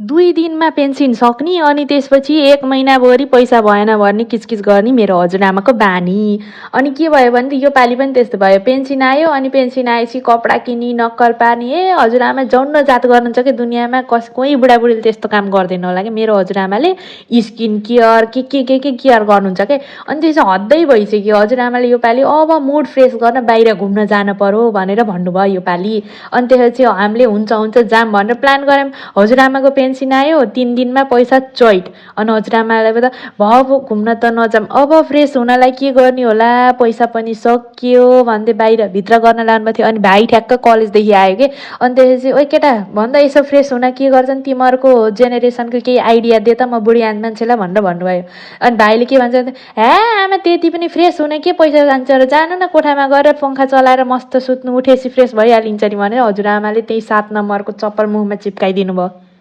2 दिनमा पेन्सन सक्ने अनि त्यसपछि 1 महिनाभरि पैसा भएन भने किचकिच गर्ने मेरो हजुरआमाको बानी। अनि के भयो भने योपालि पनि त्यस्तो भयो। पेन्सन आयो अनि पेन्सन आएपछि कपडा किनी नक्कल पार्नी। हजुरआमा जौन्न जात गर्नुहुन्छ कि दुनियाँमा कोही बुढाबुढीले त्यस्तो काम गर्दैन होला कि मेरो हजुरआमाले स्किन केयर के केयर गर्नुहुन्छ के। अनि त्यसो हद्दै भइसक्यो। हजुरआमाले योपालि अब मुड फ्रेस गर्न बाहिर घुम्न जान पर्यो भनेर भन्नुभयो योपालि। अनि त्यसपछि हामीले हुन्छ जाम भनेर प्लान गऱ्यौँ। हजुरआमाको पेन्सन आयो 3 दिनमा पैसा चोइट। अनि हजुरआमालाई त भयो घुम्न त नजाऊँ, अब फ्रेस हुनलाई के गर्ने होला, पैसा पनि सकियो भन्दै बाहिर भित्र गर्न लानुभएको थियो। अनि भाइ ठ्याक्क कलेजदेखि आयो कि। अनि त्यसपछि ओइ केटा भन्दा यसो फ्रेस हुन के गर्छन् तिमीहरूको जेनेरेसनको केही आइडिया दे त म बुढी मान्छेलाई भनेर भन्नुभयो। अनि भाइले के भन्छ आमा त्यति पनि फ्रेस हुने के पैसा जान्छ र, जानु न कोठामा गएर पङ्खा चलाएर मस्त सुत्नु, उठेपछि फ्रेस भइहालिन्छ नि भनेर हजुरआमाले त्यही 7 नम्बरको चप्पल मुखमा चिप्काइदिनु भयो।